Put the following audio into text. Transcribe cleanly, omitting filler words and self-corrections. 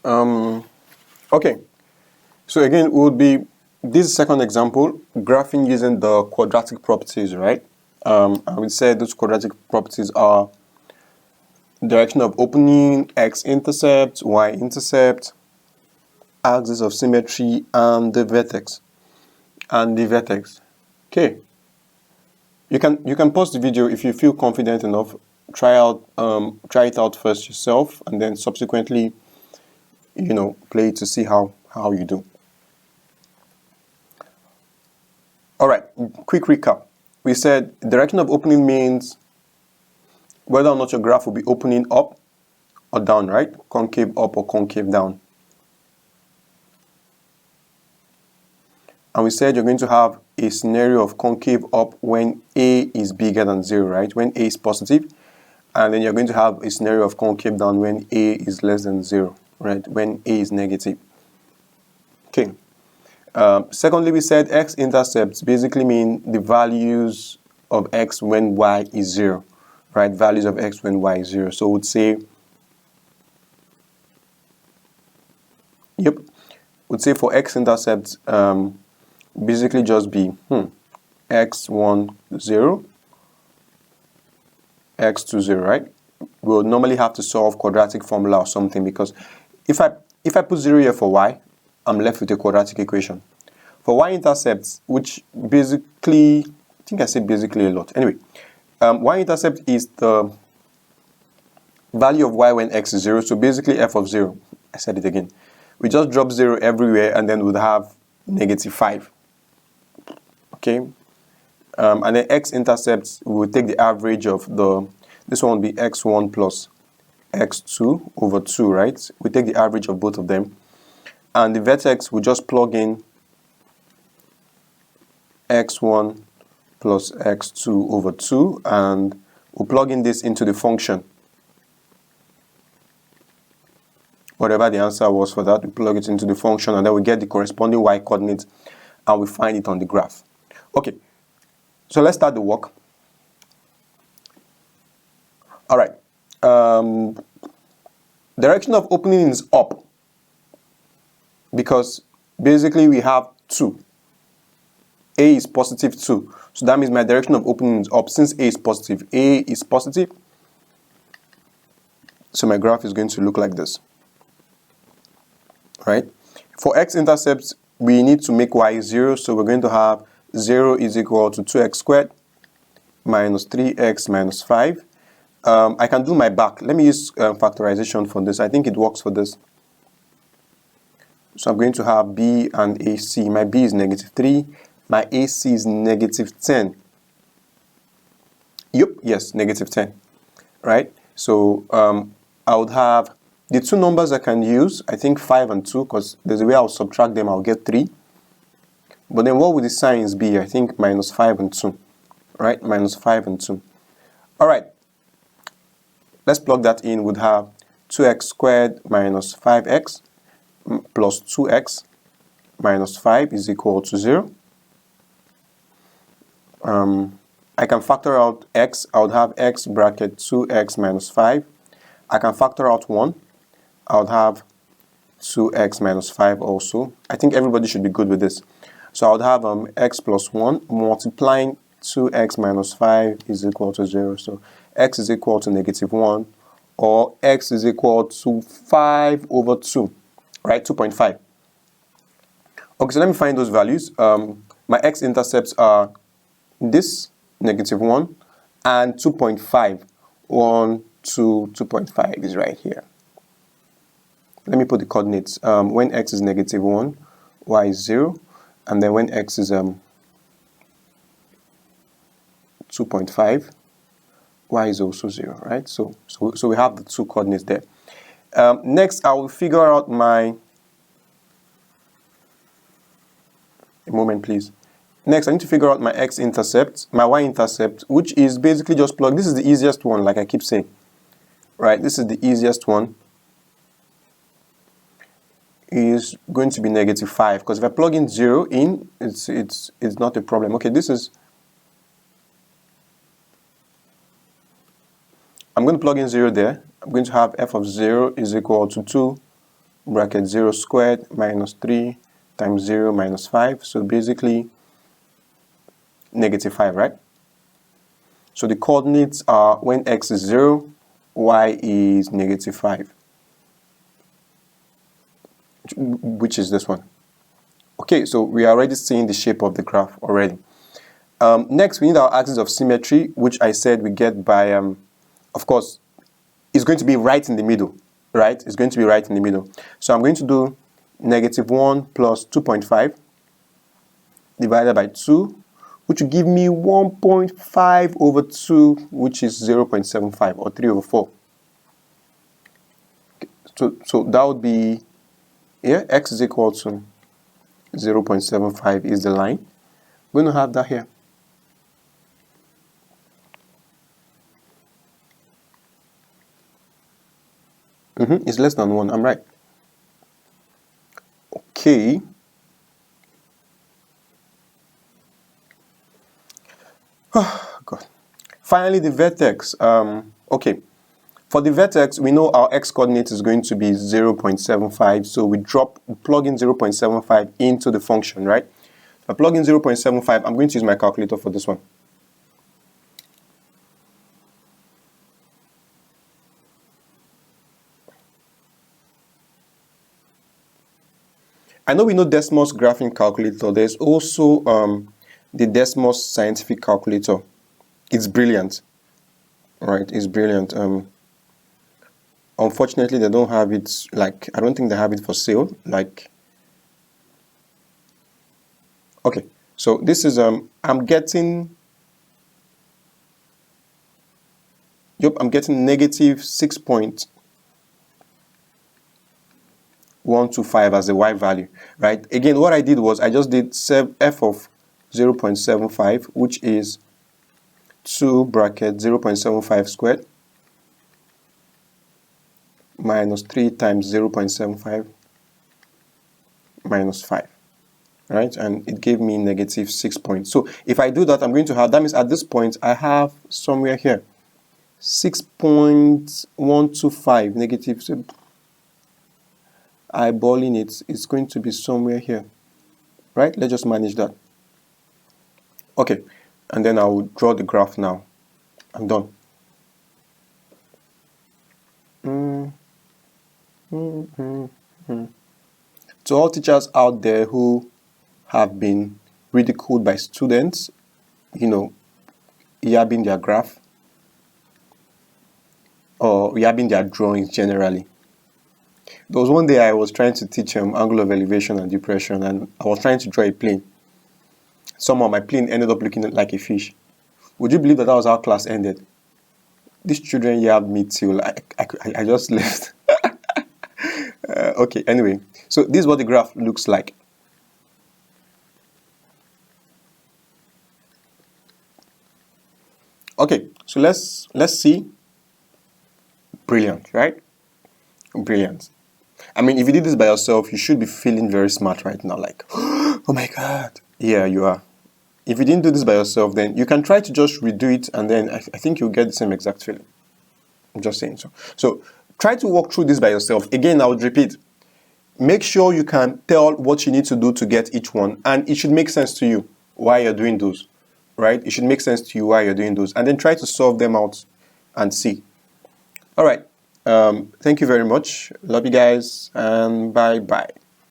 Okay, so again, it would be this second example, graphing using the quadratic properties, right? And we said those quadratic properties are direction of opening, x-intercept, y-intercept, axis of symmetry, and the vertex. Okay, you can pause the video if you feel confident enough. Try it out first yourself, and then subsequently, play it to see how you do. All right, quick recap. We said direction of opening means whether or not your graph will be opening up or down, right? Concave up or concave down. And we said you're going to have a scenario of concave up when A is bigger than 0, right? When A is positive. And then you're going to have a scenario of concave down when A is less than 0, right? When A is negative. Okay. Secondly, we said x-intercepts basically mean the values of x when y is 0, right? Values of x when y is 0. So we'd say, for x-intercepts, basically just be x1, 0, x2, 0, right? We'll normally have to solve quadratic formula or something, because if I put 0 here for y, I'm left with a quadratic equation. For y-intercepts, which basically, I think I said basically a lot. Anyway, y-intercept is the value of y when x is 0. So basically f of 0. I said it again. We just drop 0 everywhere, and then we'd have -5. Okay. And then x-intercepts, we will take the average of this one will be x1 plus x2 over 2, right? We take the average of both of them. And the vertex, we just plug in x1 plus x2 over 2, and we'll plug in this into the function. Whatever the answer was for that, we plug it into the function, and then we get the corresponding y coordinates, and we find it on the graph. Okay, so let's start the work. All right. Direction of opening is up, because basically we have 2. A is positive 2. So that means my direction of opening is up. Since A is positive, so my graph is going to look like this. Right? For x-intercepts, we need to make y 0, so we're going to have 0 is equal to 2x squared minus 3x minus 5. I can do my back. Let me use factorization for this. I think it works for this. So I'm going to have b and ac. My b is -3. My ac is -10. Yep, yes, -10. Right? So I would have the two numbers I can use, I think 5 and 2, because there's a way I'll subtract them, I'll get 3. But then what would the signs be? I think -5 and 2. Right? -5 and 2. All right. Let's plug that in. We'd have 2x squared minus 5x plus 2x minus 5 is equal to 0. I can factor out x. I would have x bracket 2x minus 5. I can factor out 1. I would have 2x minus 5 also. I think everybody should be good with this. So I would have x plus 1 multiplying 2x minus 5 is equal to 0. So x is equal to -1, or x is equal to 5 over 2, right? 2.5. Okay, so let me find those values. My x-intercepts are this, -1, and 2.5. 1, 2, 2.5 is right here. Let me put the coordinates. When x is -1, y is 0, and then when x is 2.5, y is also 0, right? So we have the two coordinates there. Next, I will figure out a moment, please. Next, I need to figure out my x-intercept, my y-intercept, which is basically just plug. This is the easiest one, like I keep saying, right? This is the easiest one. Is going to be -5, because if I plug in 0 in, it's not a problem. Okay, I'm going to plug in 0 there. I'm going to have f of 0 is equal to 2 bracket 0 squared minus 3 times 0 minus 5. So basically negative 5, right? So the coordinates are when x is 0, y is negative 5, which is this one. Okay, so we are already seeing the shape of the graph already. Next, we need our axis of symmetry, which I said we get by, of course, it's going to be right in the middle, right? It's going to be right in the middle. So I'm going to do negative 1 plus 2.5 divided by 2, which will give me 1.5 over 2, which is 0.75, or 3 over 4. Okay, so that would be, yeah, x is equal to 0.75 is the line. We're going to have that here. It's less than 1, I'm right. Okay. Oh, God. Finally, the vertex. Okay. For the vertex, we know our x-coordinate is going to be 0.75, so we plug in 0.75 into the function, right? If I plug in 0.75, I'm going to use my calculator for this one. I know we know Desmos graphing calculator. There's also the Desmos scientific calculator. It's brilliant. Right, it's brilliant. Unfortunately, they don't have it, like, I don't think they have it for sale. Like, okay, so this is, I'm getting negative 6.125 as the y value, right? Again, what I did was I just did f of 0.75, which is 2 bracket 0.75 squared minus 3 times 0.75 minus 5, right? And it gave me negative 6 points. So if I do that, I'm going to have, that means at this point, I have somewhere here 6.125 negative. Eyeballing it, it's going to be somewhere here, right? Let's just manage that. Okay, and then I will draw the graph now. I'm done. To all teachers out there who have been ridiculed by students, you know, yabbing their graph or yabbing their drawings generally. There was one day I was trying to teach angle of elevation and depression, and I was trying to draw a plane. Somehow my plane ended up looking like a fish. Would you believe that was how class ended? These children yabbed me till I just left. Okay, anyway, so this is what the graph looks like. Okay, so let's see. Brilliant, right? Brilliant. I mean, if you did this by yourself, you should be feeling very smart right now, like, oh my God. Yeah, you are. If you didn't do this by yourself, then you can try to just redo it, and then I think you'll get the same exact feeling. I'm just saying so. So try to walk through this by yourself. Again, I would repeat, make sure you can tell what you need to do to get each one, and it should make sense to you why you're doing those, right? It should make sense to you why you're doing those, and then try to solve them out and see. All right. Thank you very much. Love you guys, and bye-bye.